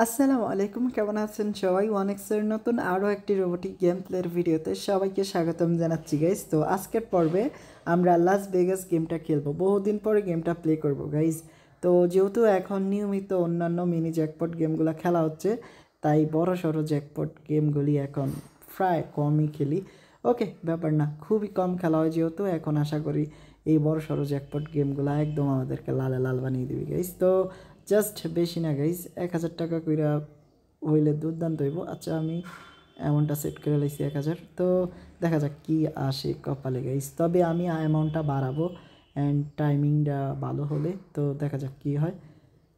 আসসালামু আলাইকুম, কেমন আছেন সবাই? ওয়ানেক্সের নতুন আরও একটি রোবোটিক গেম প্লের ভিডিওতে সবাইকে স্বাগতম জানাচ্ছি গাইজ। তো আজকের পর্বে আমরা লাস ভেগাস গেমটা খেলবো। বহুদিন পরে গেমটা প্লে করব গাইজ। তো যেহেতু এখন নিয়মিত অন্যান্য মিনি জ্যাকপট গেমগুলো খেলা হচ্ছে, তাই বড় সড়ো জ্যাকপট গেমগুলি এখন প্রায় কমই খেলি। ওকে, ব্যাপার না, খুবই কম খেলা হয় যেহেতু। এখন আশা করি এই বড় সড়ো জ্যাকপট গেমগুলো একদম আমাদেরকে লালে লাল বানিয়ে দিবি গাইজ। তো জাস্ট বেশি না গাইজ, 1000 টাকা কইরা হইলে দুর্দান্ত হইব। আচ্ছা, আমি অ্যামাউন্টটা সেট করে লাইছি 1000। তো দেখা যাক কি আসে কপালে গাইজ। তবে আমি অ্যামাউন্টটা বাড়াবো অ্যান্ড টাইমিংটা ভালো হলে তো দেখা যাক কি হয়।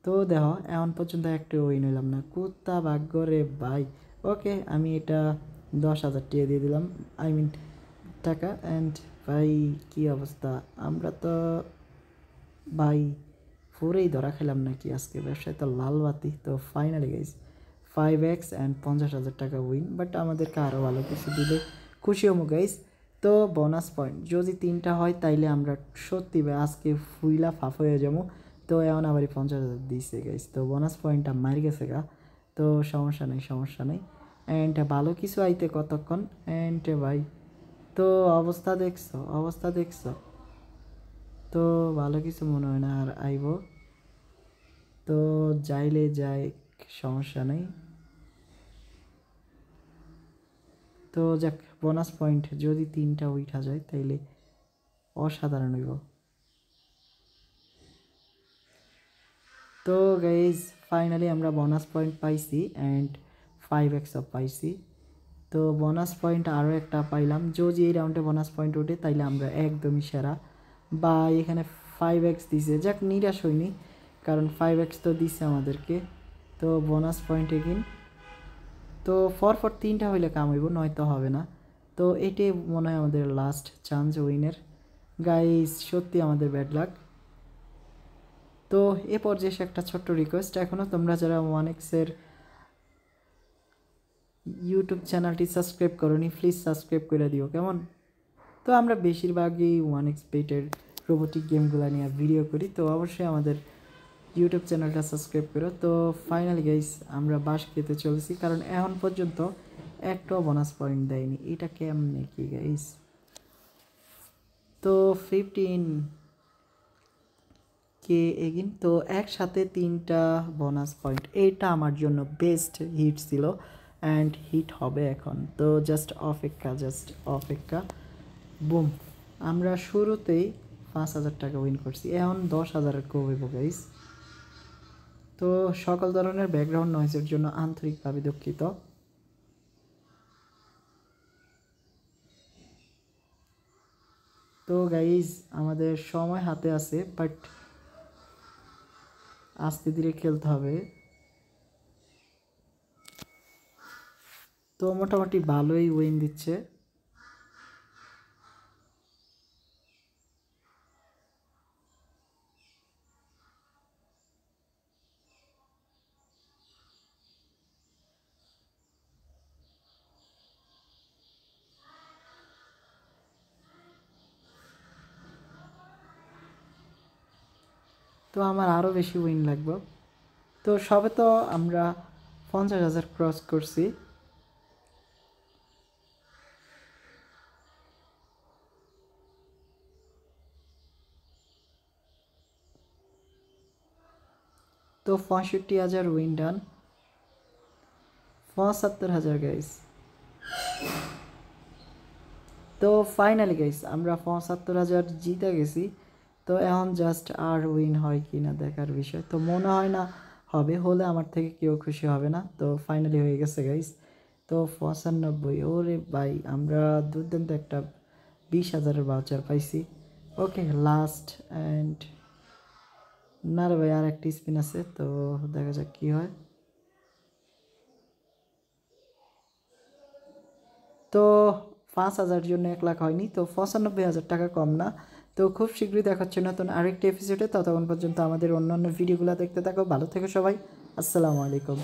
তো দেখো, এখন পর্যন্ত একটা উইন হইলাম না, কুত্তা ভাগ্য রে ভাই। ওকে, আমি এটা 10,000 টাকা দিয়ে দিলাম, আই মিন টাকা। অ্যান্ড ভাই কি অবস্থা, আমরা তো ভাই পুরেই ধরা খেলাম নাকি আজকে, ব্যবসায় তো লাল বাতি। তো ফাইনালি গাইজ 5x অ্যান্ড 50,000 টাকা উইন, বাট আমাদেরকে আরও ভালো কিছু দিলে খুশি হবো গাইজ। তো বোনাস পয়েন্ট যদি 3টা হয় তাইলে আমরা সত্যি ভাই আজকে ফুইলা ফাফ হয়ে যাবো। তো এখন আবার 50,000 দিয়েছে গাইজ, তো বোনাস পয়েন্টটা মারি গেছে গা। তো সমস্যা নেই অ্যান্ড ভালো কিছু আইতে কতক্ষণ। অ্যান্ড ভাই তো অবস্থা দেখছো, তো ভালো কিছু মনে হয় না আর আইব। তো যাইলে যাই, সমস্যা নেই। তো যাক, বোনাস পয়েন্ট যদি 3টা উঠা যায় তাইলে অসাধারণ হইব। তো গাইজ ফাইনালি আমরা বোনাস পয়েন্ট পাইছি অ্যান্ড 5xও পাইছি। তো বোনাস পয়েন্ট আরও একটা পাইলাম, যদি এই রাউন্ডে বোনাস পয়েন্ট ওঠে তাইলে আমরা একদমই সেরা। বা এখানে 5x দিছে, যাক নিরাশ হইনি, কারণ 5x তো দিছে আমাদেরকে। তো বোনাস পয়েন্ট এগিন, তো ফর 3টা হইলে কাম হইব, নয়তো হবে না। তো এটাই মনে হয় আমাদের লাস্ট চান্স উইনের গাইস, সত্যি আমাদের ব্যাড লাক। তো এ পর্যায়ে একটা ছোট্ট রিকোয়েস্ট, এখনও তোমরা যারা ওয়ানেক্সের ইউটিউব চ্যানেলটি সাবস্ক্রাইব করোনি, প্লিজ সাবস্ক্রাইব করে দিও, কেমন? তো আমরা বেশিরভাগই ওয়ানেক্স পেটের রোবোটিক গেমগুলো নিয়ে ভিডিও করি, তো অবশ্যই আমাদের ইউটিউব চ্যানেলটা সাবস্ক্রাইব করো। তো ফাইনালি গাইস আমরা বাস খেতে চলেছি, কারণ এখন পর্যন্ত একটাও বোনাস পয়েন্ট দেয়নি। এটা কেমনে কি গাইস? তো 15K এগিন, তো একসাথে 3টা বোনাস পয়েন্ট, এটা আমার জন্য বেস্ট হিট ছিল অ্যান্ড হিট হবে এখন। তো জাস্ট অপেক্ষা বুম, আমরা শুরুতেই 5,000 টাকা উইন করছি, এখন 10,000 হইব গাইস। তো সকল ধরনের ব্যাকগ্রাউন্ড নয়েজের জন্য আন্তরিকভাবে দুঃখিত। তো গাইজ আমাদের সময় হাতে আছে, বাট আস্তে ধীরে খেলতে হবে। তো মোটামুটি ভালোই উইন দিচ্ছে। তো আমার আরও বেশি উইন লাগবে। তো সবে তো আমরা 50,000 ক্রস করছি। তো 65,000 উইন ডান, 75,000 গাইস। তো ফাইনালি গাইস আমরা 75,000 জিতে গেছি। তো এখন জাস্ট আর উইন হয় কি না দেখার বিষয়। তো মনে হয় না হবে, হলে আমার থেকে কেউ খুশি হবে না। তো ফাইনালি হয়ে গেছে গাইস। তো 95, ওরে ভাই আমরা দুর্দান্ত একটা 20,000-এর ভাউচার পাইছি। ওকে লাস্ট অ্যান্ড না রে ভাই, আর একটা স্পিন আছে, তো দেখা যাক কী হয়। তো 5,000 জন্য 1 লাখ হয়নি, তো 95,000 টাকা কম না। তো খুব শীঘ্রই দেখাচ্ছে নতুন আরেকটি এপিসোডে। ততক্ষণ পর্যন্ত আমাদের অন্যান্য ভিডিওগুলো দেখতে থাকো। ভালো থেকো সবাই, আসসালামু আলাইকুম।